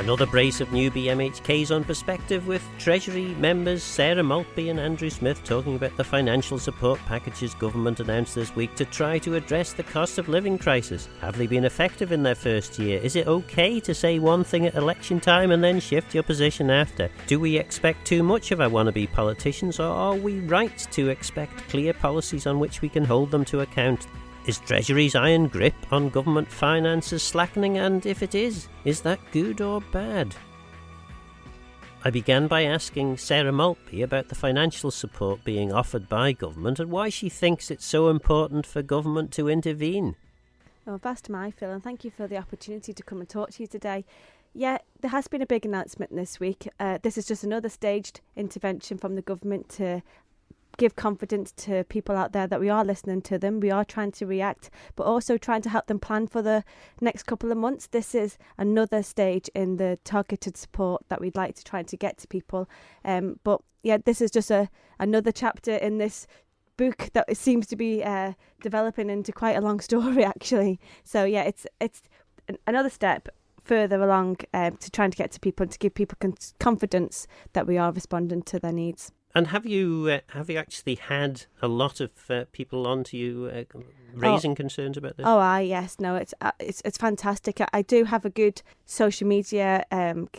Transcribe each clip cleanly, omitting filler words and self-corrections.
Another brace of newbie MHKs on Perspective with Treasury members Sarah Maltby and Andrew Smith talking about the financial support packages government announced this week to try to address the cost of living crisis. Have they been effective in their first year? Is it okay to say one thing at election time and then shift your position after? Do we expect too much of our wannabe politicians, or are we right to expect clear policies on which we can hold them to account? Is Treasury's iron grip on government finances slackening, and if it is that good or bad? I began by asking Sarah Maltby about the financial support being offered by government and why she thinks it's so important for government to intervene. Well, vast am I, Phil, and thank you for the opportunity to come and talk to you today. Yeah, there has been a big announcement this week. This is just another staged intervention from the government to give confidence to people out there that we are listening to them, we are trying to react, but also trying to help them plan for the next couple of months. This is another stage in the targeted support that we'd like to try to get to people. But yeah, this is just another chapter in this book that seems to be developing into quite a long story, actually. So yeah, it's another step further along to trying to get to people, to give people confidence that we are responding to their needs. And have you actually had a lot of people on to you raising concerns about this? Oh, yes. No, it's fantastic. I do have a good social media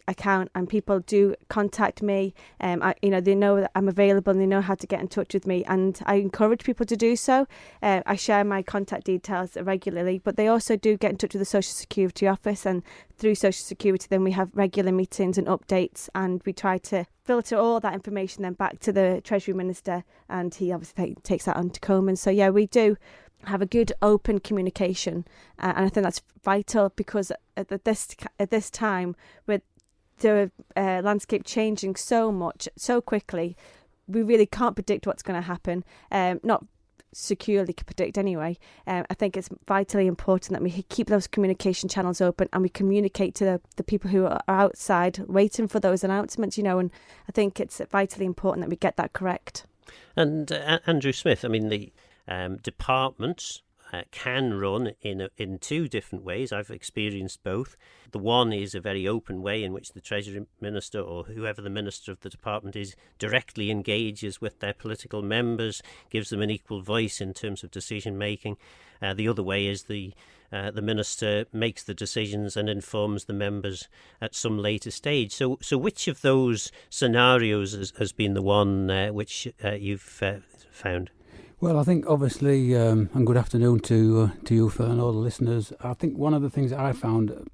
account, and people do contact me. They know that I'm available and they know how to get in touch with me, and I encourage people to do so. I share my contact details regularly, but they also do get in touch with the Social Security office, and through Social Security then we have regular meetings and updates, and we try to filter all that information then back to the Treasury Minister, and he obviously takes that on to Coleman. So yeah, we do have a good open communication, and I think that's vital, because at this time, with the landscape changing so much so quickly, we really can't predict what's going to happen. Not securely predict anyway. I think it's vitally important that we keep those communication channels open, and we communicate to the people who are outside waiting for those announcements, and I think it's vitally important that we get that correct. And Andrew Smith, I mean, the departments can run in two different ways. I've experienced both. The one is a very open way in which the Treasury Minister, or whoever the Minister of the department is, directly engages with their political members, gives them an equal voice in terms of decision making. The other way is the Minister makes the decisions and informs the members at some later stage. So which of those scenarios has been the one which you've found? Well, I think obviously, and good afternoon to you, Phil, and all the listeners. I think one of the things that I found,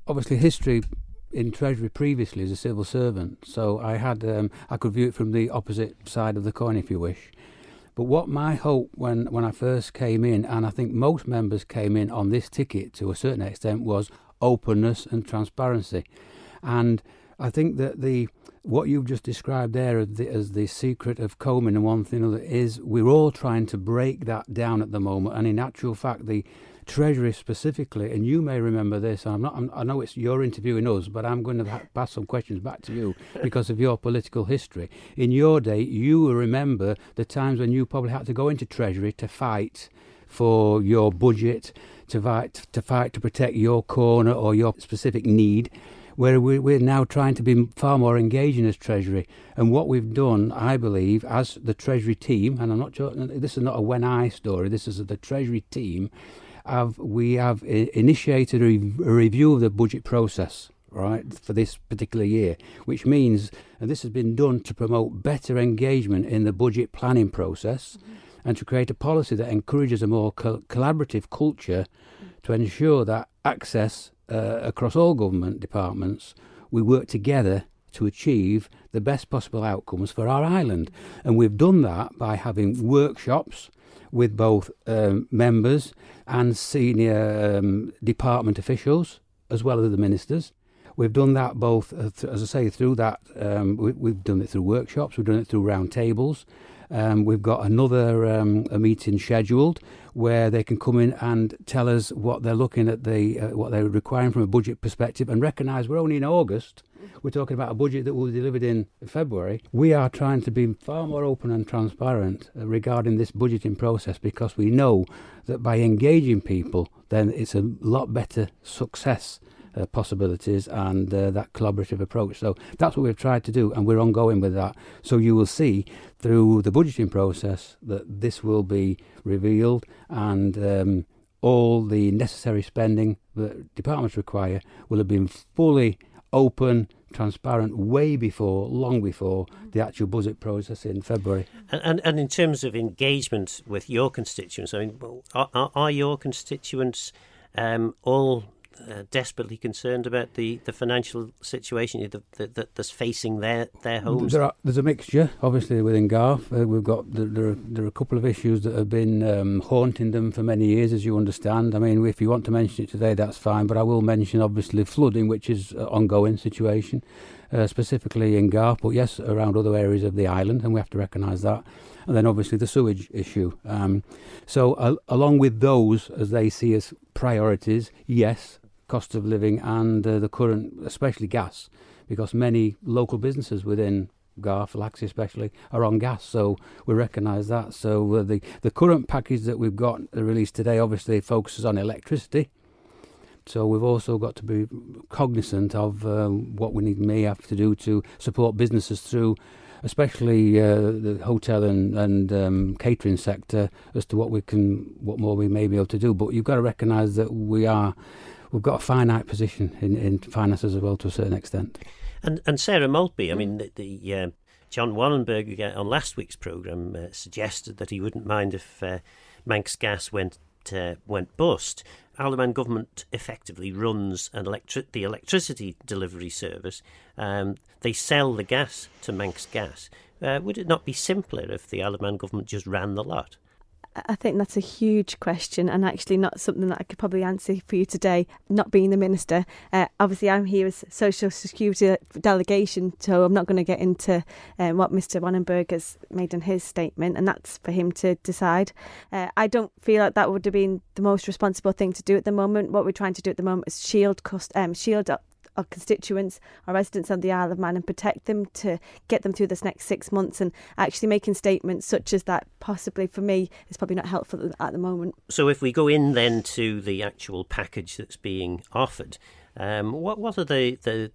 obviously history in Treasury previously as a civil servant, so I could view it from the opposite side of the coin, if you wish. But what my hope when I first came in, and I think most members came in on this ticket to a certain extent, was openness and transparency. And I think that what you've just described there as the secret of Coleman and one thing or other is we're all trying to break that down at the moment. And in actual fact, the Treasury specifically, and you may remember this, I know you're interviewing us, but I'm going to pass some questions back to you because of your political history. In your day, you will remember the times when you probably had to go into Treasury to fight for your budget, to fight to protect your corner or your specific need, where we're now trying to be far more engaging as Treasury. And what we've done, I believe, as the Treasury team, and I'm not sure, this is not a when I story, this is the Treasury team, we have initiated a review of the budget process, right, for this particular year, which means, and this has been done to promote better engagement in the budget planning process, and to create a policy that encourages a more collaborative culture to ensure that access across all government departments, we work together to achieve the best possible outcomes for our island. And we've done that by having workshops with both members and senior department officials, as well as the ministers. We've done that both, as I say, through that, we've done it through workshops, we've done it through round tables. We've got another a meeting scheduled where they can come in and tell us what they're looking at, what they're requiring from a budget perspective, and recognise we're only in August. We're talking about a budget that will be delivered in February. We are trying to be far more open and transparent regarding this budgeting process, because we know that by engaging people, then it's a lot better success possibilities and that collaborative approach. So that's what we've tried to do, and we're ongoing with that. So you will see through the budgeting process that this will be revealed, and all the necessary spending that departments require will have been fully open, transparent, long before the actual budget process in February. And in terms of engagement with your constituents, I mean, are your constituents all desperately concerned about the financial situation that's facing their homes? There's a mixture, obviously, within Garth. We've got there are a couple of issues that have been haunting them for many years, as you understand. I mean, if you want to mention it today, that's fine, but I will mention, obviously, flooding, which is an ongoing situation, specifically in Garth, but yes, around other areas of the island, and we have to recognise that. And then, obviously, the sewage issue. So, along with those, as they see as priorities, yes, cost of living and the current, especially gas, because many local businesses within Garth, Laxey especially, are on gas, so we recognise that. So the current package that we've got released today obviously focuses on electricity, so we've also got to be cognisant of what we may have to do to support businesses through, especially the hotel and catering sector, as to what more we may be able to do. But you've got to recognise that we've got a finite position in finances as well, to a certain extent. And Sarah Maltby, I mean, the John Wallenberg on last week's programme suggested that he wouldn't mind if Manx Gas went bust. Isle of Man government effectively runs the electricity delivery service. They sell the gas to Manx Gas. Would it not be simpler if the Isle of Man government just ran the lot? I think that's a huge question, and actually not something that I could probably answer for you today, not being the minister. Obviously, I'm here as Social Security delegation, so I'm not going to get into what Mr. Wanenberg has made in his statement, and that's for him to decide. I don't feel like that would have been the most responsible thing to do at the moment. What we're trying to do at the moment is shield our constituents, our residents on the Isle of Man, and protect them to get them through this next 6 months. And actually making statements such as that, possibly for me, is probably not helpful at the moment. So if we go in then to the actual package that's being offered, what are the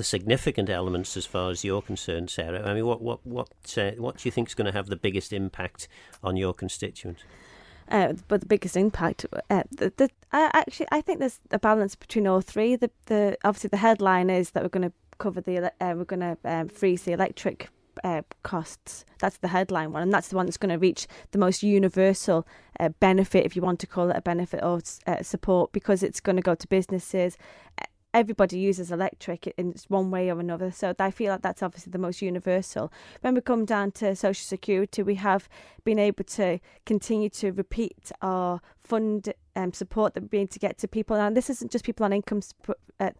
significant elements as far as you're concerned, Sarah? I mean, what do you think is going to have the biggest impact on your constituents? But the biggest impact, I think there's a balance between all three. Obviously the headline is that we're going to cover freeze the electric costs. That's the headline one, and that's the one that's going to reach the most universal benefit, if you want to call it a benefit, or support, because it's going to go to businesses. Everybody uses electric in one way or another, so I feel like that's obviously the most universal. When we come down to Social Security, we have been able to continue to repeat our fund support that we're being to get to people. And this isn't just people on income.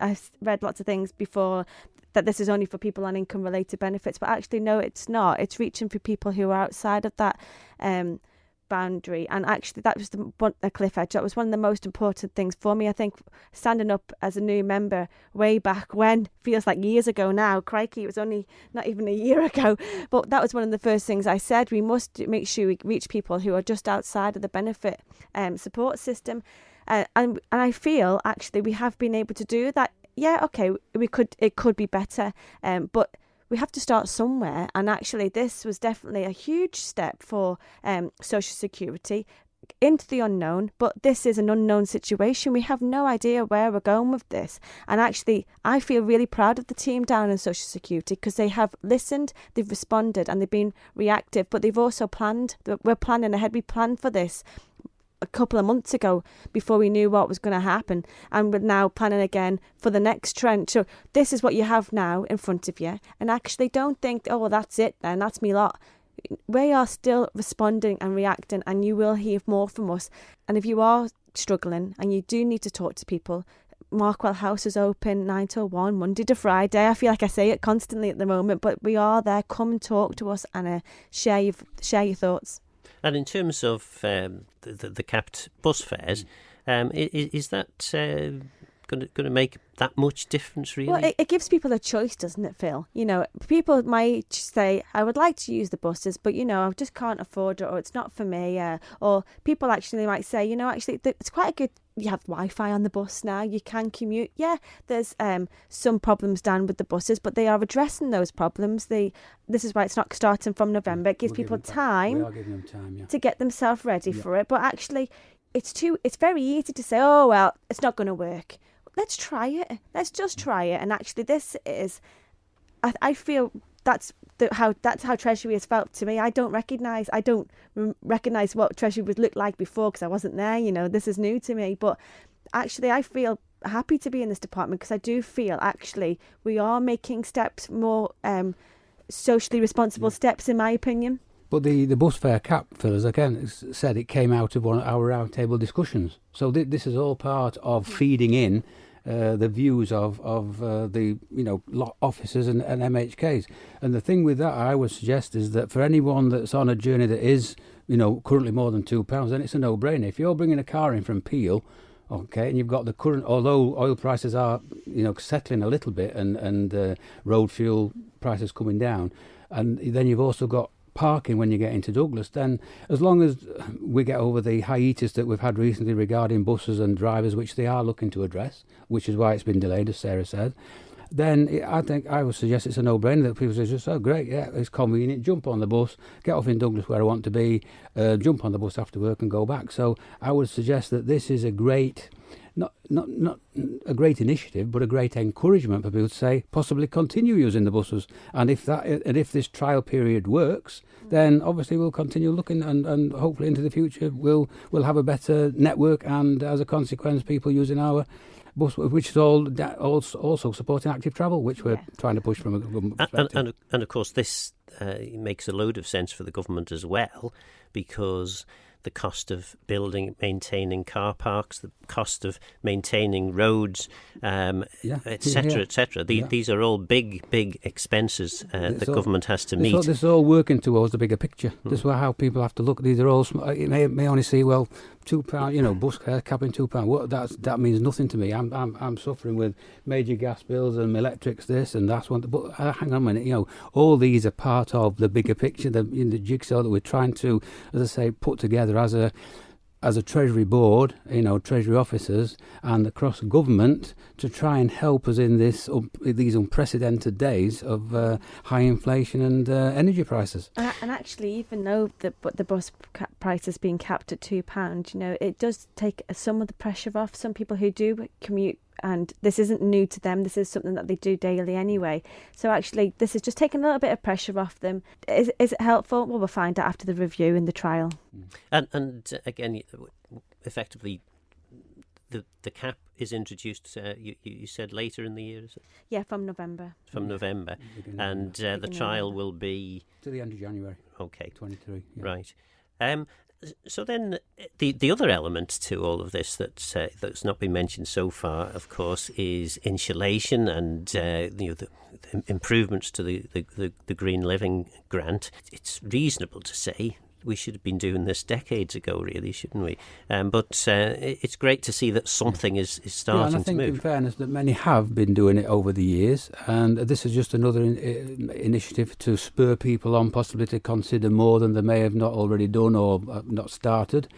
I've read lots of things before that this is only for people on income-related benefits, but actually, no, it's not. It's reaching for people who are outside of that boundary, and actually that was the cliff edge. That was one of the most important things for me. I think standing up as a new member way back when, feels like years ago now, crikey, it was only not even a year ago, but that was one of the first things I said. We must make sure we reach people who are just outside of the benefit support system, and I feel actually we have been able to do that. Yeah, okay, it could be better, but we have to start somewhere, and actually this was definitely a huge step for Social Security into the unknown, but this is an unknown situation. We have no idea where we're going with this, and actually I feel really proud of the team down in Social Security, because they have listened, they've responded, and they've been reactive, but they've also planned. We're planning ahead. We planned for this a couple of months ago before we knew what was going to happen, and we're now planning again for the next trend. So this is what you have now in front of you, and actually don't think, oh, that's it then, that's me lot. We are still responding and reacting, and you will hear more from us. And if you are struggling and you do need to talk to people, Markwell House is open 9 till 1, Monday to Friday. I feel like I say it constantly at the moment, but we are there. Come and talk to us and share your thoughts. And in terms of the capped bus fares, is that going to make that much difference, really? Well, it gives people a choice, doesn't it, Phil? You know, people might say, I would like to use the buses, but, you know, I just can't afford it, or it's not for me. Or people actually might say, you know, actually, it's quite a good you have Wi-Fi on the bus now. You can commute. Yeah, there's some problems down with the buses, but they are addressing those problems. This is why it's not starting from November. It gives people time. We are giving them time, yeah, to get themselves ready for it. But actually, it's very easy to say, oh well, it's not going to work. Let's try it. Let's just try it. And actually, this is, I feel that's how Treasury has felt to me. I don't recognise what Treasury would look like before because I wasn't there. You know, this is new to me. But actually, I feel happy to be in this department because I do feel actually we are making steps, more socially responsible steps, in my opinion. But the bus fare cap, Phil, as again said, it came out of one of our roundtable discussions. So this is all part of feeding in the views of the officers and MHKs. And the thing with that, I would suggest, is that for anyone that's on a journey that is currently more than £2, then it's a no-brainer. If you're bringing a car in from Peel, okay, and you've got the current, although oil prices are settling a little bit and road fuel prices coming down, and then you've also got parking when you get into Douglas, then as long as we get over the hiatus that we've had recently regarding buses and drivers, which they are looking to address, which is why it's been delayed, as Sarah said, then I think I would suggest it's a no-brainer that people say, just, oh great, yeah, it's convenient, jump on the bus, get off in Douglas where I want to be, jump on the bus after work and go back. So I would suggest that this is a great, not a great initiative, but a great encouragement for people to say, possibly continue using the buses. And if this trial period works, then obviously we'll continue looking, and hopefully into the future we'll have a better network, and as a consequence, people using our bus, which is also supporting active travel, which we're trying to push from a government perspective. And of course, this makes a load of sense for the government as well, because the cost of building, maintaining car parks, the cost of maintaining roads, etc., etc. These are all big the government has to meet. This is all working towards the bigger picture. This is how people have to look. These are all. You may only see, well, £2, bus fare cap in £2. What that means nothing to me. I'm suffering with major gas bills and electrics, this and that's one. But hang on a minute, all these are part of the bigger picture, the jigsaw that we're trying to, as I say, put together as a Treasury board, Treasury officers and across government to try and help us in these unprecedented days of high inflation and energy prices. And actually, even though the bus price is being capped at £2, it does take some of the pressure off some people who do commute. And this isn't new to them. This is something that they do daily anyway. So actually, this is just taking a little bit of pressure off them. Is it helpful? Well, we'll find out after the review and the trial. And again, effectively, the cap is introduced, you said later in the year, is it? Yeah, from November. From November. And the trial will be... to the end of January. Okay. 23. Yeah. Right. So then the other element to all of this that's not been mentioned so far, of course, is insulation and the improvements to the Green Living Grant. It's reasonable to say we should have been doing this decades ago, really, shouldn't we? But it's great to see that something is starting to move. And I think, in fairness, that many have been doing it over the years, and this is just another initiative to spur people on, possibly to consider more than they may have not already done or not started.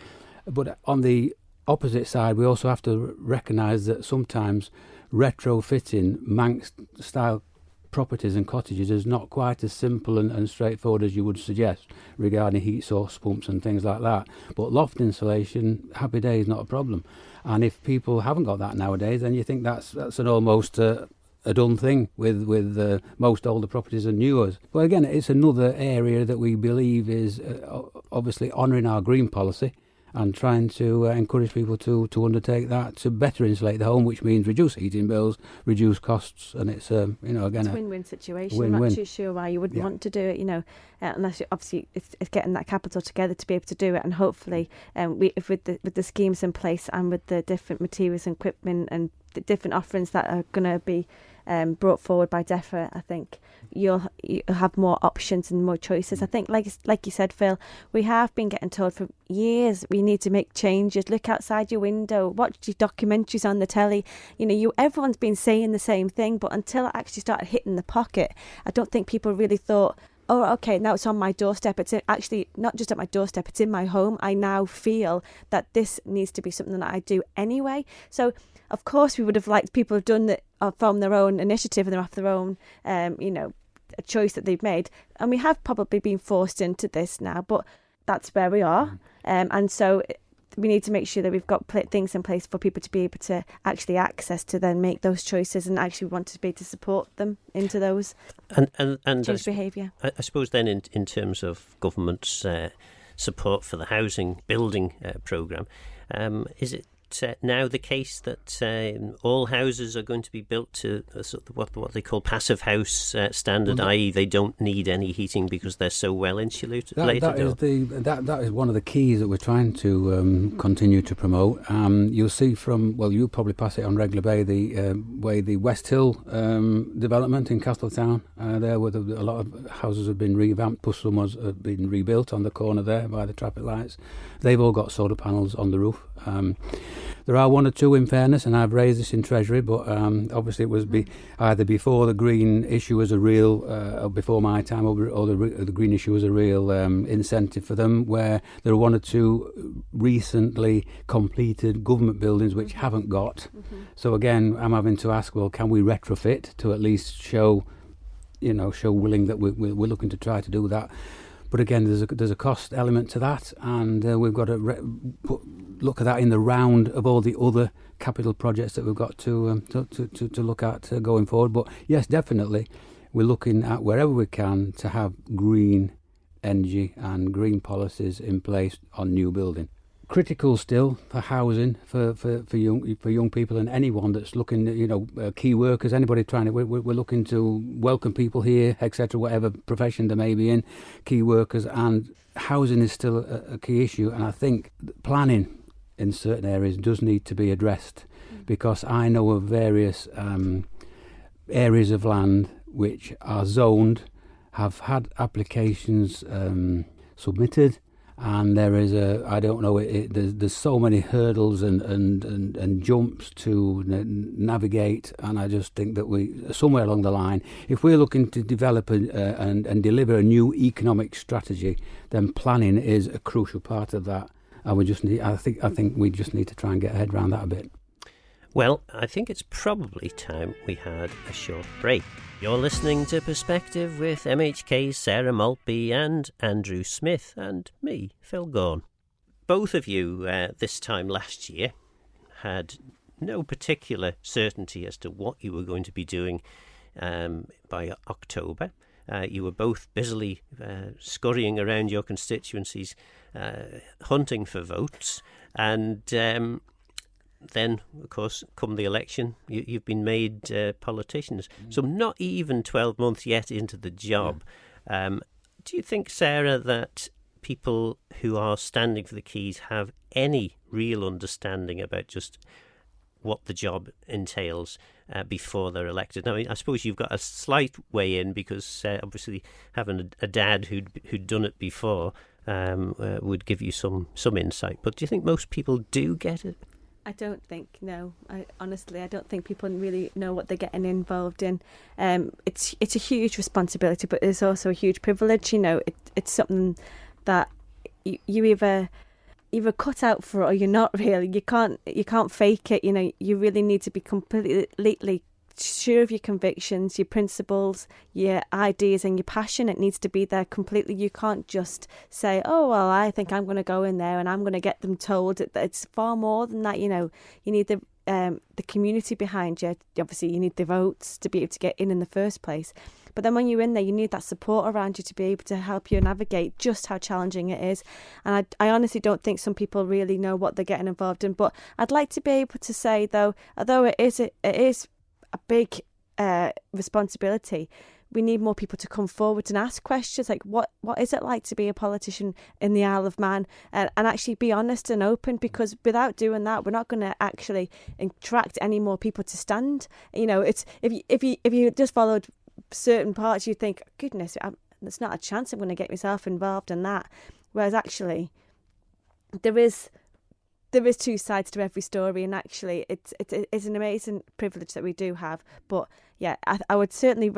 But on the opposite side, we also have to recognise that sometimes retrofitting Manx-style properties and cottages is not quite as simple and straightforward as you would suggest regarding heat source pumps and things like that. But loft insulation, happy days, not a problem. And if people haven't got that nowadays, then you think that's an almost a done thing with most older properties and newers. Well, again, it's another area that we believe is obviously honouring our green policy and trying to encourage people to undertake that to better insulate the home, which means reduce heating bills, reduce costs, and it's again it's a win-win situation. Win-win. I'm not too sure why you wouldn't want to do it, unless obviously it's getting that capital together to be able to do it, and hopefully with the schemes in place and with the different materials and equipment and the different offerings that are going to be brought forward by DEFRA, I think you'll have more options and more choices. I think, like you said, Phil, we have been getting told for years we need to make changes. Look outside your window, watch your documentaries on the telly. Everyone's been saying the same thing, but until it actually started hitting the pocket, I don't think people really thought, oh, okay, now it's on my doorstep. It's actually not just at my doorstep, it's in my home. I now feel that this needs to be something that I do anyway. So, of course, we would have liked people have done that from their own initiative and off their own, a choice that they've made. And we have probably been forced into this now, but that's where we are. And so we need to make sure that we've got things in place for people to be able to actually access to then make those choices and actually want to be able to support them into those and change behaviour. I suppose then in terms of government's support for the housing building programme, is it now the case that all houses are going to be built to what they call passive house standard, i.e. they don't need any heating because they're so well insulated? That is one of the keys that we're trying to continue to promote. You'll see you'll probably pass it on regular way, the West Hill development in Castletown, there where a lot of houses have been revamped, plus some have been rebuilt on the corner there by the traffic lights. They've all got solar panels on the roof. There are one or two, in fairness, and I've raised this in Treasury, but obviously it was either before the green issue was a real, before my time, or the green issue was a real incentive for them, where there are one or two recently completed government buildings which haven't got. So again, I'm having to ask, well, can we retrofit to at least show willing that we're looking to try to do that. But again, there's a cost element to that, and we've got to look at that in the round of all the other capital projects that we've got to look at going forward. But yes, definitely, we're looking at wherever we can to have green energy and green policies in place on new building. Critical still for housing for young people and anyone that's looking, key workers, anybody trying to. We're looking to welcome people here, etc. Whatever profession they may be in, key workers, and housing is still a key issue. And I think planning in certain areas does need to be addressed, because I know of various areas of land which are zoned, have had applications submitted. And there is there's so many hurdles and jumps to navigate, and I just think that somewhere along the line, if we're looking to develop and deliver a new economic strategy, then planning is a crucial part of that. And I think we just need to try and get our head around that a bit. Well, I think it's probably time we had a short break. You're listening to Perspective with MHKs Sarah Maltby and Andrew Smith, and me, Phil Gawne. Both of you this time last year had no particular certainty as to what you were going to be doing by October. You were both busily scurrying around your constituencies, hunting for votes, and then, of course, come the election, you've been made politicians. So not even 12 months yet into the job. Do you think, Sarah, that people who are standing for the keys have any real understanding about just what the job entails before they're elected? Now, I suppose you've got a slight way in, because obviously having a dad who'd done it before would give you some insight. But do you think most people do get it? I don't think, no. I don't think people really know what they're getting involved in. It's a huge responsibility, but it's also a huge privilege. It's something that you either cut out for it or you're not really. You can't fake it. You really need to be completely sure of your convictions, your principles, your ideas and your passion. It needs to be there completely. You can't just say, oh, well, I think I'm going to go in there and I'm going to get them told. It's far more than that. You need the community behind you. Obviously, you need the votes to be able to get in the first place. But then when you're in there, you need that support around you to be able to help you navigate just how challenging it is. And I honestly don't think some people really know what they're getting involved in. But I'd like to be able to say, though, although it is a big responsibility, we need more people to come forward and ask questions like, what is it like to be a politician in the Isle of Man, and actually be honest and open, because without doing that, we're not going to actually attract any more people to stand. It's if you just followed certain parts, you think, goodness, there's not a chance I'm going to get myself involved in that. Whereas actually, there is two sides to every story, and actually it's an amazing privilege that we do have. But yeah, I would certainly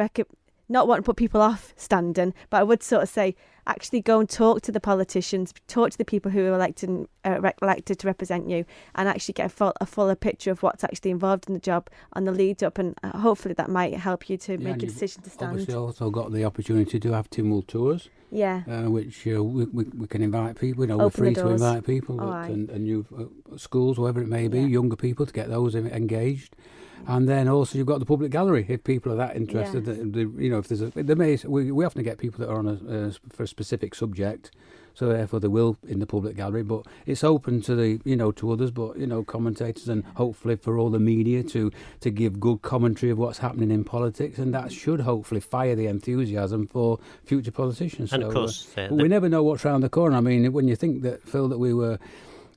not want to put people off standing, but I would sort of say actually go and talk to the politicians, talk to the people who are elected to represent you, and actually get a fuller picture of what's actually involved in the job on the lead up, and hopefully that might help you to make a decision to stand. Obviously also got the opportunity to have Tynwald tours. Yeah. Which we can invite people, we're Open free to invite people and new schools, whatever it may be, Yeah. younger people, to get those engaged. And then also you've got the public gallery if people are that interested. Yes. If there's we often get people that are on for a specific subject, so therefore they will in the public gallery. But it's open to to others, but commentators, and hopefully for all the media to give good commentary of what's happening in politics, and that should hopefully fire the enthusiasm for future politicians. And of course, we never know what's round the corner. I mean, when you think that, Phil, that we were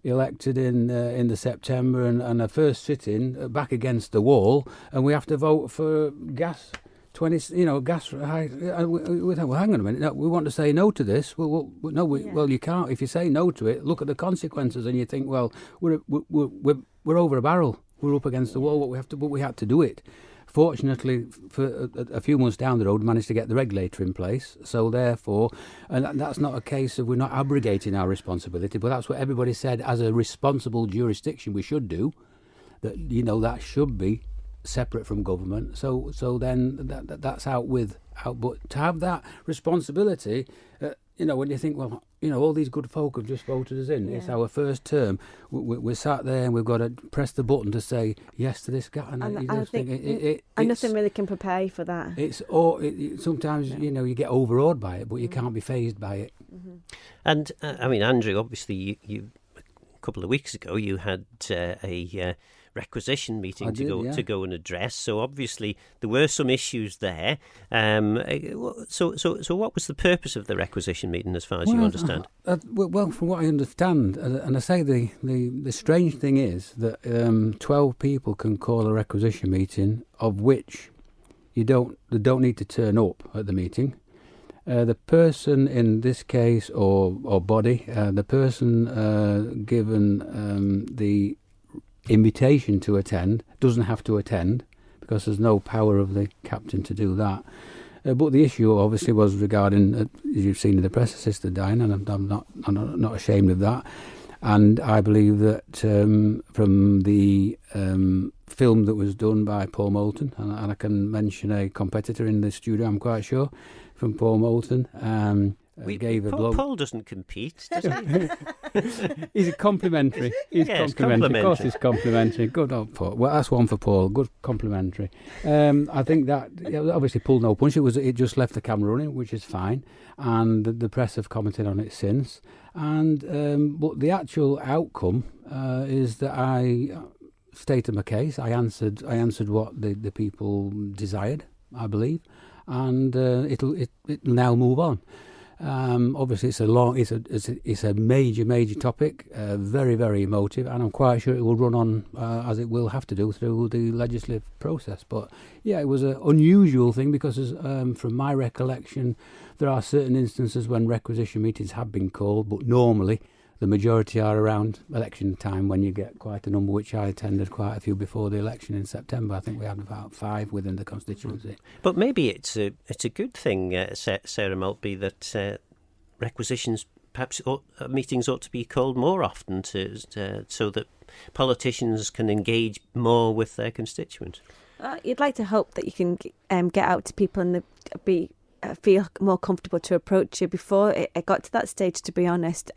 elected in the September and a first sitting back against the wall, and we have to vote for gas 20, gas. Well, hang on a minute. No, we want to say no to this. Well, you can't. If you say no to it, look at the consequences, and you think, well, we're over a barrel. We're up against the wall. But we had to do it. Fortunately, for a few months down the road, managed to get the regulator in place. So therefore, and that's not a case of we're not abrogating our responsibility, but that's what everybody said as a responsible jurisdiction we should do. That that should be separate from government. So then that's out. But to have that responsibility, when you think, well, all these good folk have just voted us in. Yeah. It's our first term. We're sat there and we've got to press the button to say yes to this guy. And I think nothing really can prepare you for that. Sometimes you get overawed by it, but you can't be fazed by it. Mm-hmm. And Andrew, obviously, you a couple of weeks ago you had a requisition meeting to go and address. So obviously there were some issues there. So what was the purpose of the requisition meeting, as far as you understand? Well, from what I understand, and I say the strange thing is that 12 people can call a requisition meeting, of which they don't need to turn up at the meeting. The person in this case, or body, the person given the invitation to attend doesn't have to attend, because there's no power of the captain to do that. But the issue obviously was regarding, as you've seen in the press, a sister dying, and I'm not ashamed of that. And I believe that from the film that was done by Paul Moulton, and I can mention a competitor in the studio, I'm quite sure, from Paul Moulton. Paul doesn't compete, does he? He's complimentary. Complimentary. Of course, he's complimentary. Good old Paul. Well, that's one for Paul. Good complimentary. I think that obviously pulled no punch. It just left the camera running, which is fine, and the press have commented on it since. And but the actual outcome is that I stated my case. I answered what the people desired, I believe, and it'll now move on. Obviously, it's a major topic, very, very emotive, and I'm quite sure it will run on as it will have to do through the legislative process. But yeah, it was an unusual thing because, from my recollection, there are certain instances when requisition meetings have been called, but normally the majority are around election time, when you get quite a number, which I attended quite a few before the election in September. I think we had about 5 within the constituency. But maybe it's a good thing, Sarah Maltby, that requisitions, perhaps meetings ought to be called more often so that politicians can engage more with their constituents. You'd like to hope that you can get out to people and feel more comfortable to approach you. Before it got to that stage, to be honest,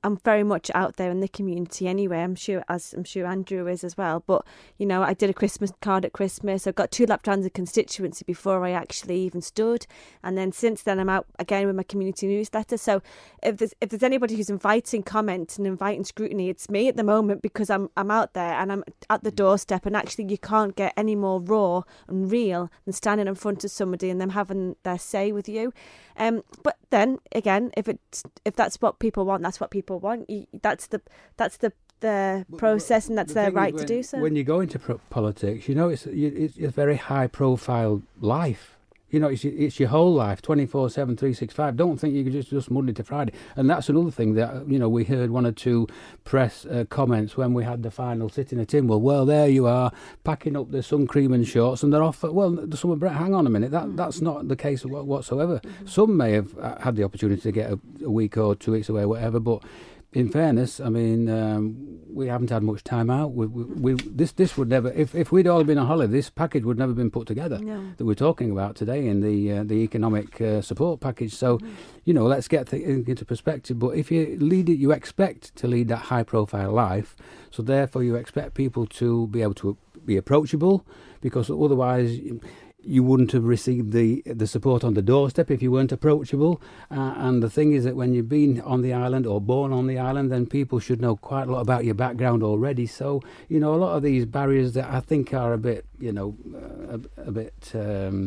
I'm very much out there in the community anyway. I'm sure Andrew is as well. But I did a Christmas card at Christmas. I got 2 lap rounds of constituency before I actually even stood, and then since then I'm out again with my community newsletter. So if there's anybody who's inviting comment and inviting scrutiny, it's me at the moment, because I'm out there and I'm at the doorstep. And actually, you can't get any more raw and real than standing in front of somebody and them having their say with you. But then again, if that's what people want, that's what people want. That's the process, and that's their right to do so. When you go into politics, it's a very high profile life. It's your whole life, 24/7, 365. Don't think you can just Monday to Friday. And that's another thing that, we heard one or two press comments when we had the final sitting at Timwell. Well, there you are, packing up the sun cream and shorts, and they're off. Well, the summer break, hang on a minute, that's not the case whatsoever. Some may have had the opportunity to get a week or 2 weeks away, whatever, but in fairness, I mean, we haven't had much time out. This would never, if we'd all been on holiday, this package would never been put together that we're talking about today in the economic support package. So, let's get into perspective. But if you expect to lead that high-profile life, so therefore you expect people to be able to be approachable, because otherwise you wouldn't have received the support on the doorstep if you weren't approachable. And the thing is that when you've been on the island or born on the island, then people should know quite a lot about your background already. So, a lot of these barriers that I think are a bit, a bit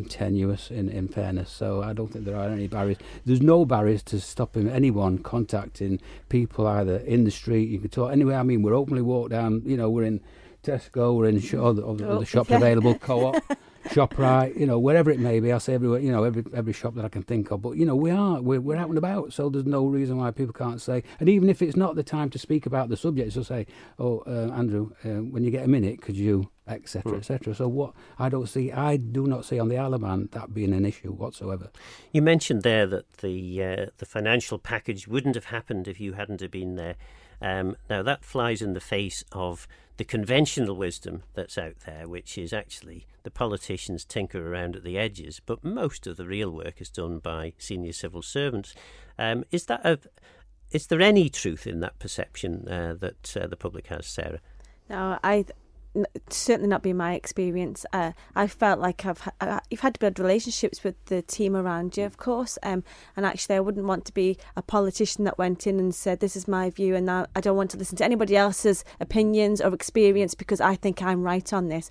tenuous in fairness. So I don't think there are any barriers. There's no barriers to stopping anyone contacting people either in the street. You could talk anyway. I mean, we're openly walk down, we're in Tesco, we're in all the shops available, Co-op, ShopRite, wherever it may be. I'll say everywhere, every shop that I can think of. But we're out and about, so there's no reason why people can't say. And even if it's not the time to speak about the subject, so say, Andrew, when you get a minute, could you, etc., etc. So what I do not see on the Isle of Man that being an issue whatsoever. You mentioned there that the financial package wouldn't have happened if you hadn't have been there. Now that flies in the face of the conventional wisdom that's out there, which is actually the politicians tinker around at the edges, but most of the real work is done by senior civil servants. Is there any truth in that perception that the public has, Sarah? No, certainly not been my experience. I felt like you've had to build relationships with the team around you, of course, and actually I wouldn't want to be a politician that went in and said, this is my view, and now I don't want to listen to anybody else's opinions or experience because I think I'm right on this.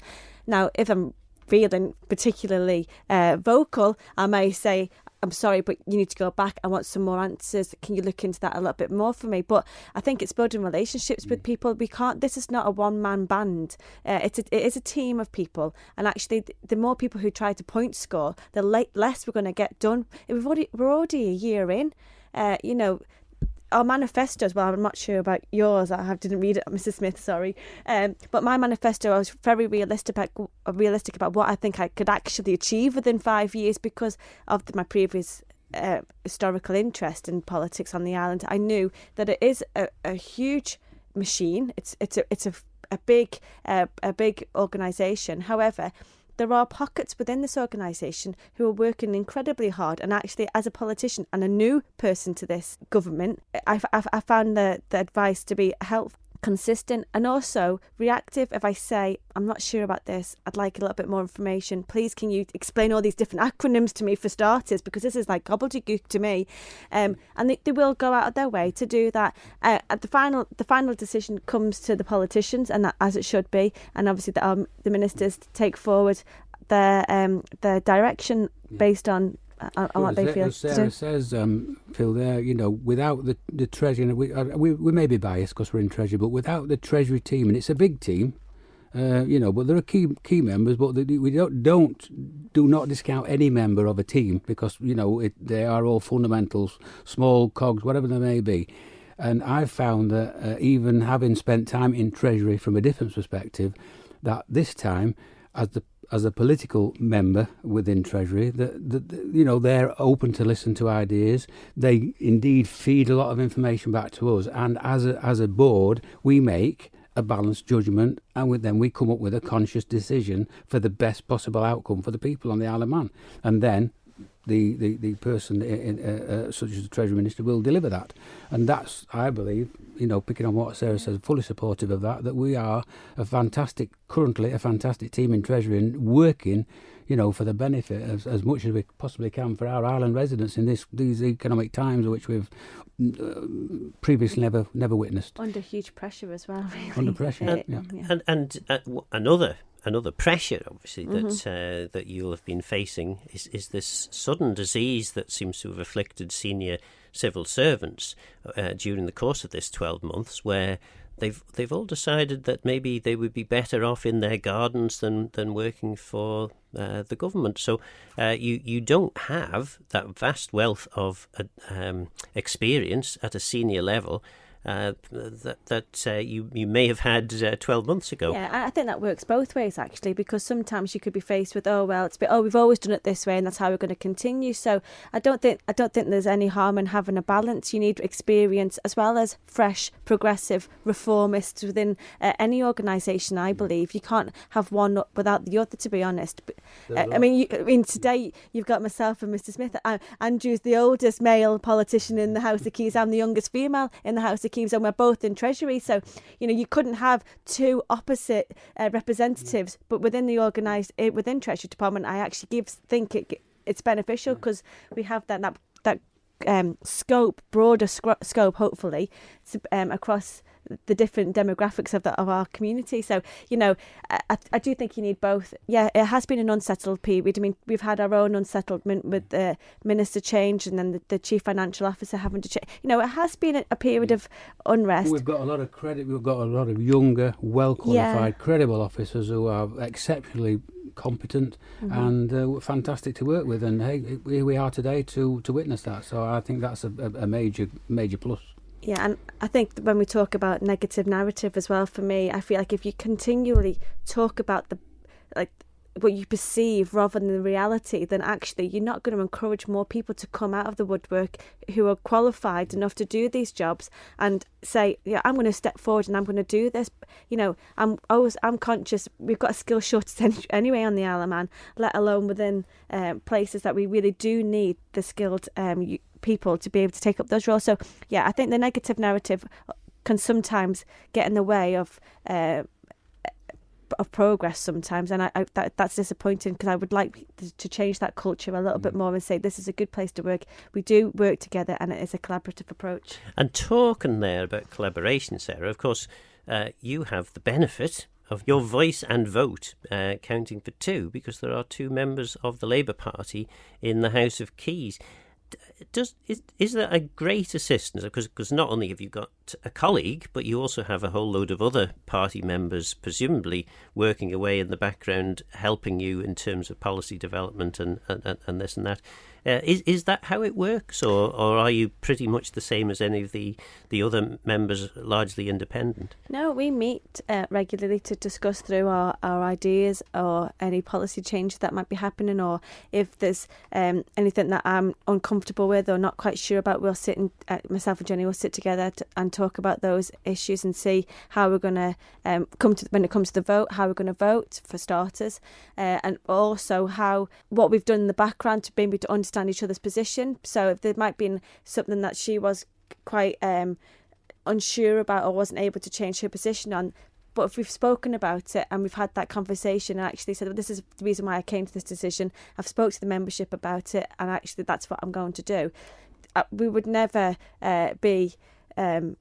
Now, if I'm feeling particularly vocal, I may say, I'm sorry, but you need to go back. I want some more answers. Can you look into that a little bit more for me? But I think it's building relationships with people. This is not a one-man band. It is a team of people. And actually, the more people who try to point score, the less we're going to get done. We're already a year in. Our manifestos, well, I'm not sure about yours. I didn't read it, Mrs. Smith, sorry. But my manifesto, I was very realistic about what I think I could actually achieve within 5 years because of my previous historical interest in politics on the island. I knew that it is a huge machine. It's a big organisation. However, there are pockets within this organisation who are working incredibly hard, and actually as a politician and a new person to this government, I found the advice to be helpful, consistent, and also reactive. If I say, I'm not sure about this, I'd like a little bit more information, please can you explain all these different acronyms to me for starters, because this is like gobbledygook to me, and they will go out of their way to do that. The final decision comes to the politicians, and that as it should be, and obviously the ministers take forward their direction based on what they feel. As Sarah says, Phil, there, without the Treasury, we may be biased because we're in Treasury, but without the Treasury team, and it's a big team, but there are key members, but we do not discount any member of a team because, they are all fundamentals, small cogs, whatever they may be. And I've found that even having spent time in Treasury from a different perspective, that this time, as a political member within Treasury, they're open to listen to ideas. They indeed feed a lot of information back to us, and as a board, we make a balanced judgment, and then we come up with a conscious decision for the best possible outcome for the people on the Isle of Man. And then the person such as the Treasury Minister will deliver that. And that's, I believe, picking on what Sarah says, fully supportive of that we are currently a fantastic team in Treasury and working, for the benefit as much as we possibly can for our island residents in these economic times which we've previously never witnessed. Under huge pressure as well, really. Under pressure, yeah. And another pressure, obviously, that you'll have been facing is this sudden disease that seems to have afflicted senior civil servants during the course of this 12 months, where they've all decided that maybe they would be better off in their gardens than working for the government. So you don't have that vast wealth of experience at a senior level that you may have had 12 months ago. Yeah, I think that works both ways, actually, because sometimes you could be faced with, we've always done it this way and that's how we're going to continue. So I don't think there's any harm in having a balance. You need experience as well as fresh, progressive reformists within any organisation, I believe. You can't have one without the other, to be honest. Today you've got myself and Mr. Smith. Andrew's the oldest male politician in the House of Keys. I'm the youngest female in the House of Keys, and we're both in Treasury. So, you couldn't have two opposite representatives, but within the within Treasury Department, I actually think it's beneficial because we have that broader scope, hopefully, across the different demographics of our community. So, I do think you need both. Yeah, it has been an unsettled period. I mean, we've had our own unsettlement with the minister change and then the chief financial officer having to change. It has been a period of unrest. We've got a lot of credit. We've got a lot of younger, well-qualified, credible officers who are exceptionally competent and fantastic to work with. And hey, here we are today to witness that. So I think that's a major plus. Yeah, and I think when we talk about negative narrative as well, for me, I feel like if you continually talk about what you perceive rather than the reality, then actually you're not going to encourage more people to come out of the woodwork who are qualified enough to do these jobs and say, I'm going to step forward and I'm going to do this. I'm conscious we've got a skill shortage anyway on the Isle of Man, let alone within places that we really do need the skilled people to be able to take up those roles. So I think the negative narrative can sometimes get in the way of progress sometimes, and that's disappointing because I would like to change that culture a little bit more and say this is a good place to work. We do work together and it is a collaborative approach. And talking there about collaboration, Sarah, of course you have the benefit of your voice and vote counting for two, because there are two members of the Labour Party in the House of Keys. Is there a great assistance? Because not only have you got a colleague, but you also have a whole load of other party members, presumably working away in the background, helping you in terms of policy development and this and that. Is that how it works, or are you pretty much the same as any of the other members, largely independent? No, we meet regularly to discuss through our ideas or any policy change that might be happening, or if there's anything that I'm uncomfortable with or not quite sure about, we'll sit myself and Jenny will sit together and talk about those issues and see how we're going to when it comes to the vote, how we're going to vote for starters, and also what we've done in the background to maybe to understand each other's position. So if there might be something that she was quite unsure about or wasn't able to change her position on, but if we've spoken about it and we've had that conversation and actually said, well, this is the reason why I came to this decision, I've spoke to the membership about it and actually that's what I'm going to do, we would never be in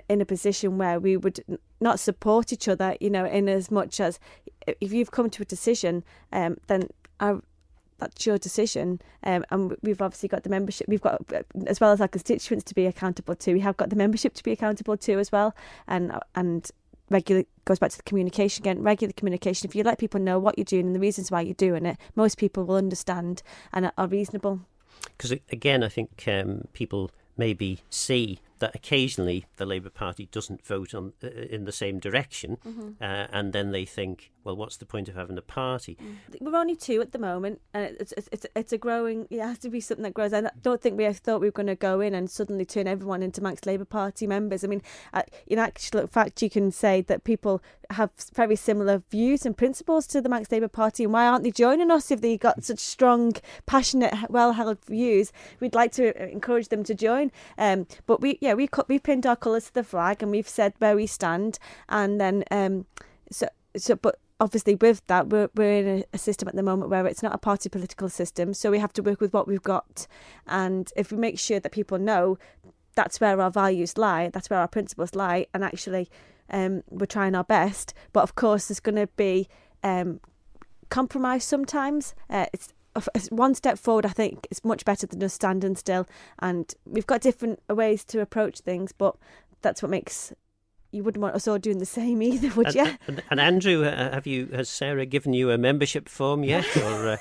a position where we would not support each other, in as much as if you've come to a decision, then that's your decision, and we've obviously got the membership. We've got, as well as our constituents to be accountable to, we have got the membership to be accountable to as well, and regular goes back to the communication again. Regular communication. If you let people know what you're doing and the reasons why you're doing it, most people will understand and are reasonable. Because again, I think people maybe see that occasionally the Labour Party doesn't vote in the same direction, and then they think, well, what's the point of having a party? We're only two at the moment, and it's a growing. It has to be something that grows. I don't think we thought we were going to go in and suddenly turn everyone into Manx Labour Party members. I mean, in actual fact, you can say that people have very similar views and principles to the Manx Labour Party, and why aren't they joining us if they got such strong, passionate, well-held views? We'd like to encourage them to join, but we pinned our colours to the flag and we've said where we stand, and then but obviously with that we're in a system at the moment where it's not a party political system, so we have to work with what we've got, and if we make sure that people know that's where our values lie, that's where our principles lie, and actually we're trying our best, but of course there's going to be compromise sometimes. It's one step forward. I think it's much better than just standing still, and we've got different ways to approach things, but that's what makes you wouldn't want us all doing the same either, would you? And Andrew, has Sarah given you a membership form yet, or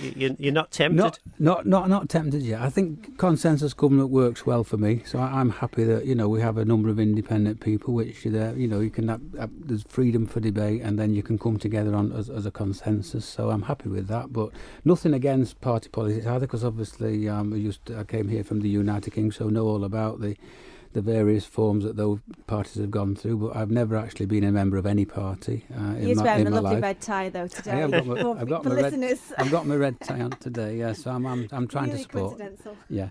you're not tempted? Not tempted yet. I think consensus government works well for me, so I'm happy that we have a number of independent people, which you can have, there's freedom for debate, and then you can come together on as a consensus. So I'm happy with that, but nothing against party politics either, because obviously I came here from the United Kingdom, so know all about the various forms that those parties have gone through, but I've never actually been a member of any party He's wearing a lovely life. red tie though today. I've got my red tie on today. Yeah, so I'm trying really to support. Coincidental. Yeah.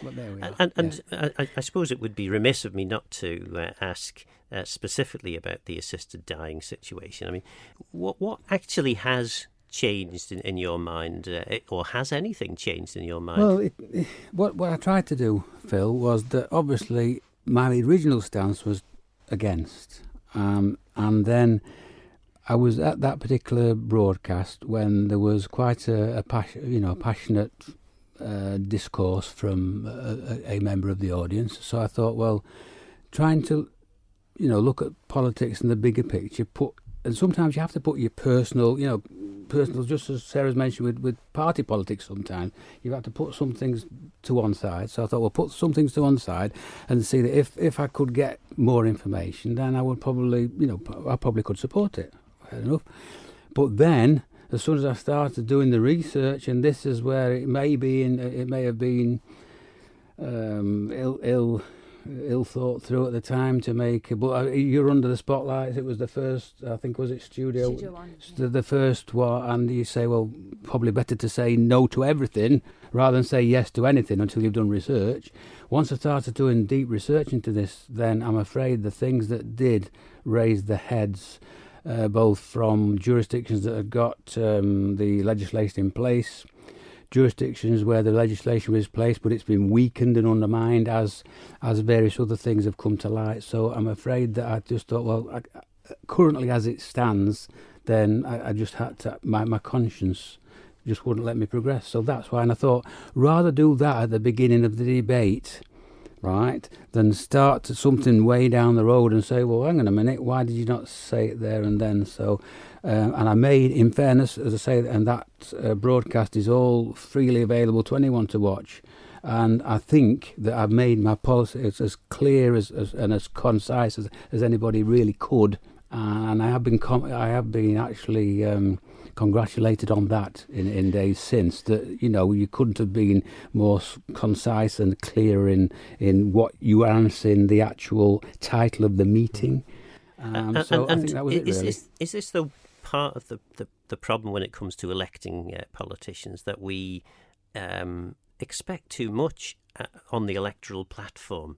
But there we are. And I suppose it would be remiss of me not to ask specifically about the assisted dying situation. I mean, what actually has changed in your mind, or has anything changed in your mind? Well, what I tried to do, Phil, was that obviously my original stance was against, and then I was at that particular broadcast when there was quite a passionate discourse from a member of the audience. So I thought, well, trying to look at politics in the bigger picture, and sometimes you have to put your personal, just as Sarah's mentioned with party politics, sometimes you have to put some things to one side. So I thought, well, put some things to one side and see that if I could get more information, then I would probably, I probably could support it. Fair enough. But then, as soon as I started doing the research, and this is where it may have been ill thought through at the time to make, but you're under the spotlight. It was the first, I think, was it Studio One? The first one, and you say, well, probably better to say no to everything rather than say yes to anything until you've done research. Once I started doing deep research into this, then I'm afraid the things that did raise the heads, both from jurisdictions that had got the legislation in place, jurisdictions where the legislation was placed, but it's been weakened and undermined as various other things have come to light. So I'm afraid that I just thought, well, currently as it stands, then I just had to, my conscience just wouldn't let me progress. So that's why, and I thought, rather do that at the beginning of the debate, right, than start something way down the road and say, well, hang on a minute, why did you not say it there and then? So, and I made, in fairness, as I say, and that broadcast is all freely available to anyone to watch. And I think that I've made my policy as clear and as concise as anybody really could. And I have been actually congratulated on that in days since, that you couldn't have been more concise and clear in what you were answering the actual title of the meeting. So I think that was it, really. Is this the part of the problem when it comes to electing politicians, that we expect too much on the electoral platform?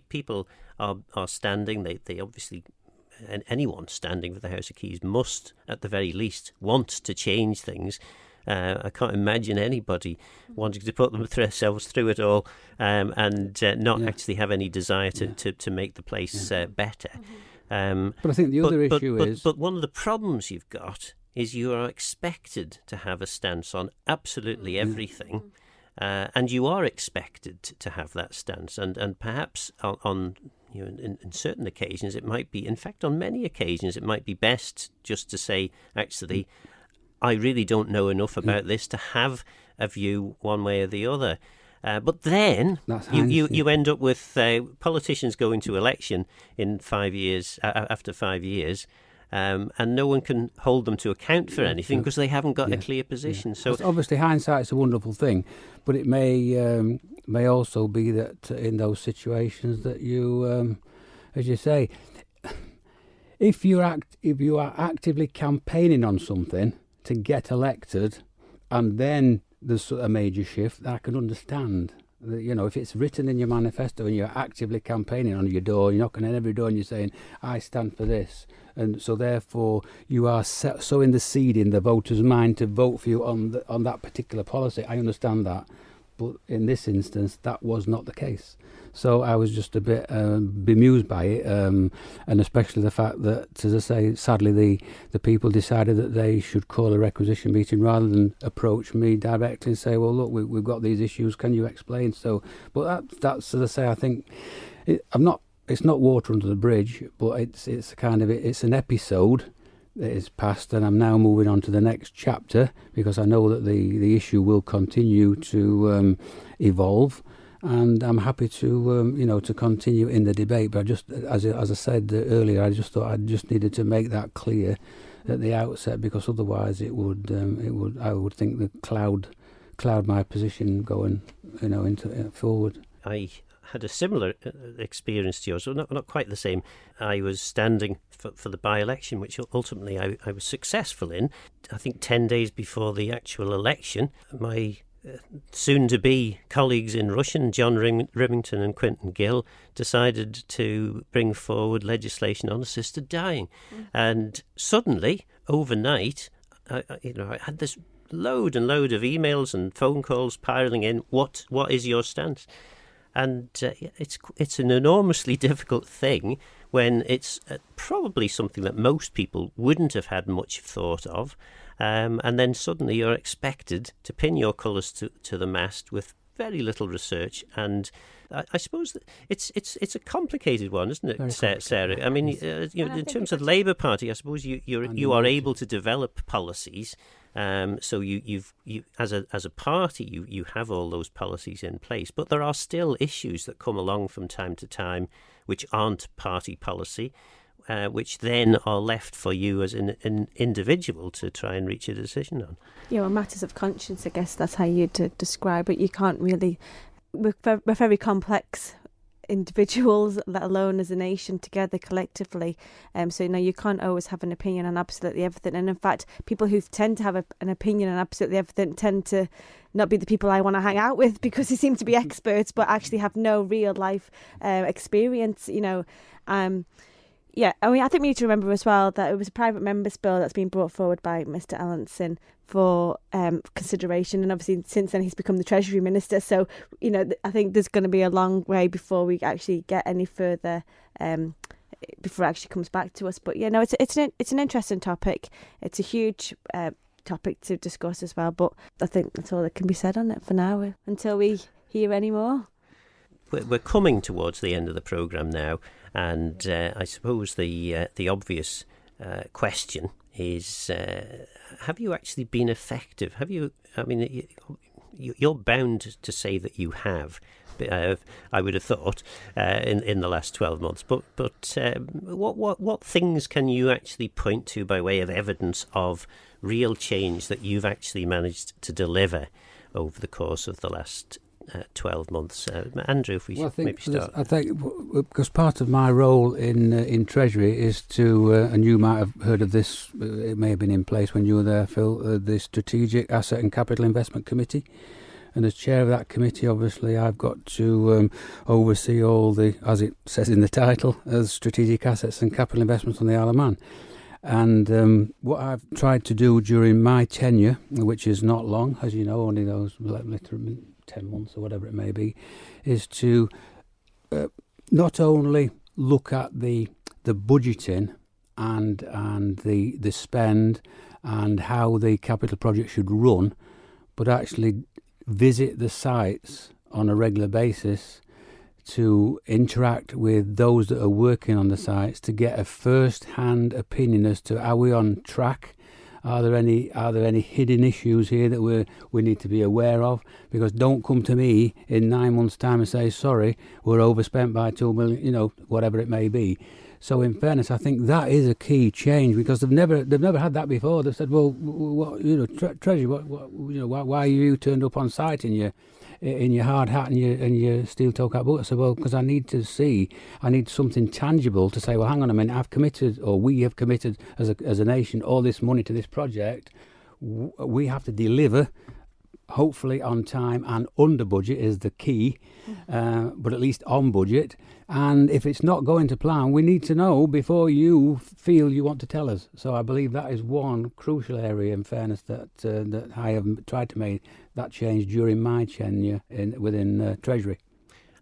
People are standing, they obviously, and anyone standing for the House of Keys must, at the very least, want to change things. I can't imagine anybody wanting to put themselves through it all and not actually have any desire to make the place better. But I think the other issue is... But one of the problems you've got is you are expected to have a stance on absolutely everything, and you are expected to have that stance. And perhaps on in certain occasions it might be, in fact on many occasions, it might be best just to say, actually, I really don't know enough about this to have a view one way or the other. But then you end up with politicians going to election in 5 years, after 5 years, and no one can hold them to account for anything because they haven't got a clear position. Yeah. So obviously hindsight's a wonderful thing, but it may also be that in those situations that you, as you say, if you are actively campaigning on something to get elected, and then there's a major shift, I can understand. If it's written in your manifesto and you're actively campaigning on your door, you're knocking on every door and you're saying, I stand for this. And so therefore you are sowing the seed in the voters' mind to vote for you on that particular policy. I understand that. But in this instance, that was not the case. So I was just a bit bemused by it, and especially the fact that, as I say, sadly the people decided that they should call a requisition meeting rather than approach me directly and say, well, look, we've got these issues, can you explain? So, but that's, as I say, I think I'm not it's not water under the bridge, but it's an episode that is past, and I'm now moving on to the next chapter because I know that the issue will continue to evolve, and I'm happy to to continue in the debate. But I just, as I said earlier, I just thought I just needed to make that clear at the outset, because otherwise I would think the cloud my position going into forward. I had a similar experience to yours, well, not quite the same. I was standing for the by-election, which ultimately I was successful in. I think 10 days before the actual election, my soon-to-be colleagues in Rushen, John Rimington and Quinton Gill, decided to bring forward legislation on assisted dying. And suddenly, overnight, I had this load and load of emails and phone calls piling in. What is your stance? And it's an enormously difficult thing when it's probably something that most people wouldn't have had much thought of, and then suddenly you're expected to pin your colours to the mast with very little research. And I suppose that it's a complicated one, isn't it, Sarah? I mean, in terms of Labour Party, I suppose you are able to develop policies. So you as a party you have all those policies in place, but there are still issues that come along from time to time which aren't party policy, which then are left for you as an individual to try and reach a decision on. Matters of conscience, I guess that's how you'd describe it. You can't really, we're very complex individuals, let alone as a nation together collectively. So you can't always have an opinion on absolutely everything. And in fact, people who tend to have an opinion on absolutely everything tend to not be the people I want to hang out with, because they seem to be experts but actually have no real life experience. I think we need to remember as well that it was a private member's bill that's been brought forward by Mr. Allinson for consideration, and obviously since then he's become the Treasury Minister, so I think there's going to be a long way before we actually get any further before it actually comes back to us. But it's an interesting topic. It's a huge topic to discuss as well, but I think that's all that can be said on it for now until we hear any more. We're coming towards the end of the programme now, and I suppose the obvious question is, have you actually been effective? Have you? I mean, you're bound to say that you have. I would have thought in the last 12 months. But what things can you actually point to by way of evidence of real change that you've actually managed to deliver over the course of the last 12 months? Andrew, if we maybe start. I think because part of my role in Treasury is to, and you might have heard of this, it may have been in place when you were there, Phil, the Strategic Asset and Capital Investment Committee. And as chair of that committee, obviously, I've got to oversee all the, as it says in the title, as strategic assets and capital investments on the Isle of Man. And what I've tried to do during my tenure, which is not long, as you know, only those literally 10 months or whatever it may be, is to not only look at the budgeting and the spend and how the capital project should run, but actually visit the sites on a regular basis to interact with those that are working on the sites to get a first-hand opinion as to are we on track. Are there any hidden issues here that we need to be aware of? Because don't come to me in 9 months' time and say, sorry, we're overspent by 2 million, whatever it may be. So in fairness, I think that is a key change, because they've never had that before. They've said, well, Treasury, why are you turned up on site in your hard hat and your steel toe cap boot? I said, well, because I need something tangible to say, well, hang on a minute, I've committed, or we have committed as a nation, all this money to this project. We have to deliver, hopefully on time and under budget is the key, but at least on budget. And if it's not going to plan, we need to know before you feel you want to tell us. So I believe that is one crucial area, in fairness, that I have tried to make that change during my tenure within Treasury.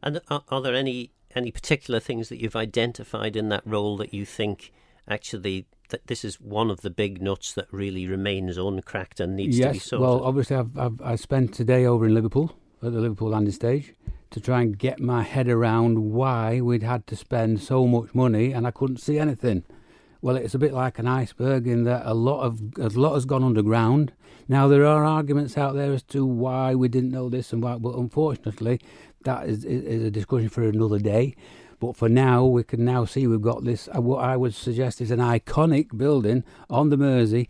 And are there any particular things that you've identified in that role that you think actually that this is one of the big nuts that really remains uncracked and needs to be sorted? Well, obviously I spent today over in Liverpool at the Liverpool landing stage to try and get my head around why we'd had to spend so much money and I couldn't see anything. Well, it's a bit like an iceberg in that a lot has gone underground. Now, there are arguments out there as to why we didn't know this and why, but unfortunately, that is a discussion for another day. But for now, we can now see we've got this, what I would suggest is an iconic building on the Mersey,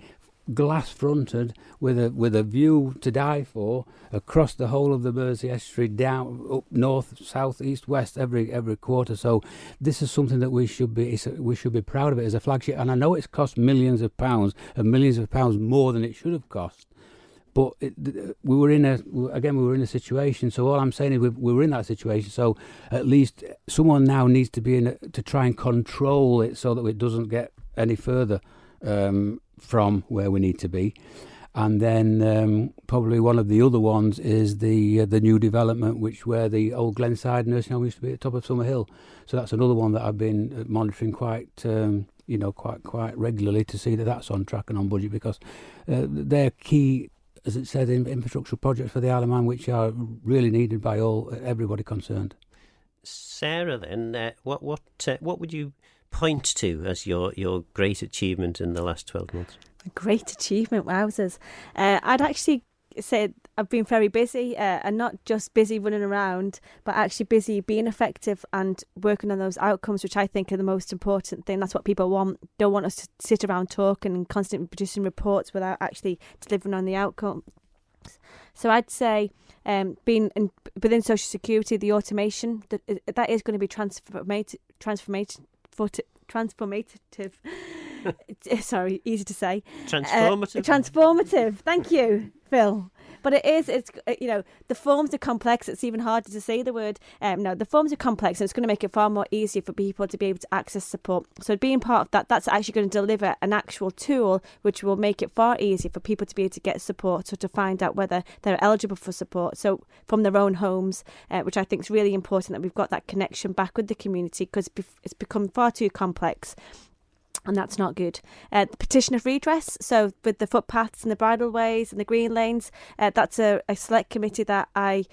glass-fronted, with a view to die for, across the whole of the Mersey estuary, down, up north, south, east, west, every quarter. So this is something that we should be proud of it as a flagship. And I know it's cost millions of pounds, and millions of pounds more than it should have cost. But we were in a situation. So all I'm saying is we were in that situation. So at least someone now needs to be to try and control it so that it doesn't get any further from where we need to be. And then probably one of the other ones is the new development, where the old Glenside nursing home used to be at the top of Summer Hill. So that's another one that I've been monitoring quite regularly to see that that's on track and on budget, because they're key, as it said, in infrastructural projects for the Isle of Man, which are really needed by everybody concerned. Sarah, then, what would you point to as your great achievement in the last 12 months? A great achievement, wowzers. I'd actually say I've been very busy, and not just busy running around, but actually busy being effective and working on those outcomes, which I think are the most important thing. That's what people want. Don't want us to sit around talking and constantly producing reports without actually delivering on the outcomes. So I'd say within social security, the automation, that is going to be transformative. Sorry, easy to say. Transformative. Thank you, Phil. But it's the forms are complex. It's even harder to say the word. The forms are complex, and it's going to make it far more easier for people to be able to access support. So being part of that's actually going to deliver an actual tool which will make it far easier for people to be able to get support, so to find out whether they're eligible for support. So from their own homes, which I think is really important, that we've got that connection back with the community, because it's become far too complex. And that's not good. The petition of redress, so with the footpaths and the bridleways and the green lanes, that's a select committee that I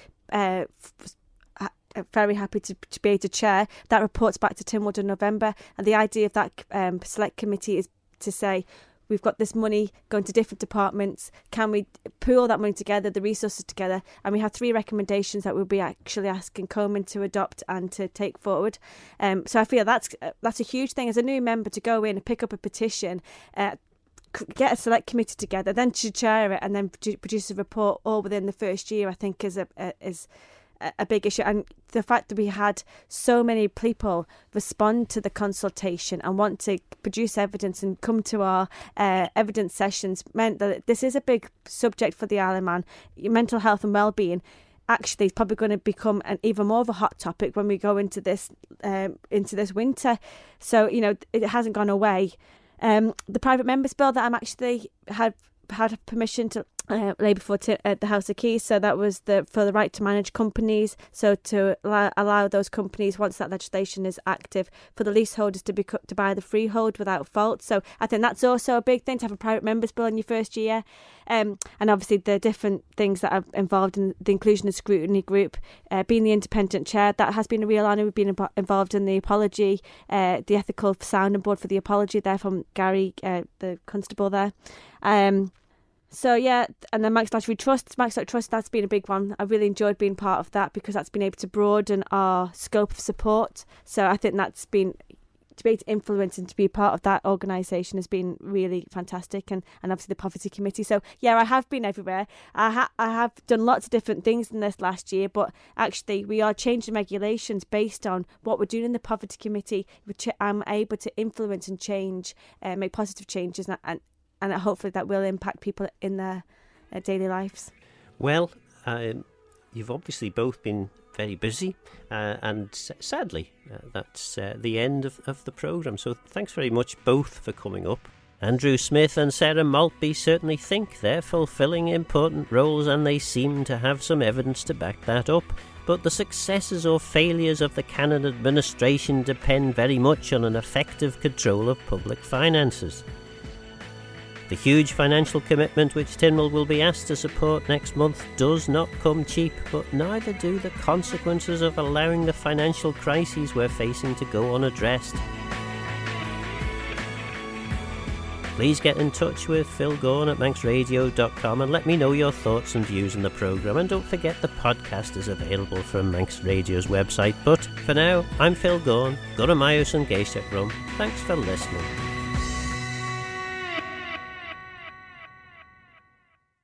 very happy to be able to chair. That reports back to Tim Wood in November, and the idea of that select committee is to say, we've got this money going to different departments. Can we pool that money together, the resources together? And we have 3 recommendations that we'll be actually asking Coleman to adopt and to take forward. So I feel that's a huge thing as a new member, to go in and pick up a petition, get a select committee together, then to chair it, and then produce a report all within the first year, I think is a big issue. And the fact that we had so many people respond to the consultation and want to produce evidence and come to our evidence sessions meant that this is a big subject for the Isle of Man. Mental health and well-being actually is probably going to become even more of a hot topic when we go into this winter. So it hasn't gone away. The private members bill that I'm actually had permission to lay before the House of Keys, so that was for the right to manage companies, so to allow those companies, once that legislation is active, for the leaseholders to buy the freehold without fault. So I think that's also a big thing, to have a private members bill in your first year. And obviously the different things that are involved in the inclusion of scrutiny group, being the independent chair, that has been a real honour. We've been involved in the apology, the ethical sounding board for the apology there from Gary, the constable there. So yeah, and the Manx Trust, that's been a big one. I really enjoyed being part of that, because that's been able to broaden our scope of support. So I think that's been, to be able to influence and to be a part of that organisation has been really fantastic, and obviously the Poverty Committee. So yeah, I have been everywhere. I have done lots of different things in this last year, but actually we are changing regulations based on what we're doing in the Poverty Committee, which I'm able to influence and change, make positive changes, and hopefully that will impact people in their daily lives. Well, you've obviously both been very busy, and sadly, that's the end of the programme. So thanks very much both for coming up. Andrew Smith and Sarah Maltby certainly think they're fulfilling important roles, and they seem to have some evidence to back that up. But the successes or failures of the Canon administration depend very much on an effective control of public finances. The huge financial commitment which Tynwald will be asked to support next month does not come cheap, but neither do the consequences of allowing the financial crises we're facing to go unaddressed. Please get in touch with Phil Gawne at manxradio.com and let me know your thoughts and views on the programme. And don't forget the podcast is available from Manx Radio's website. But for now, I'm Phil Gawne, Gura Maius and Geisha Rum. Thanks for listening.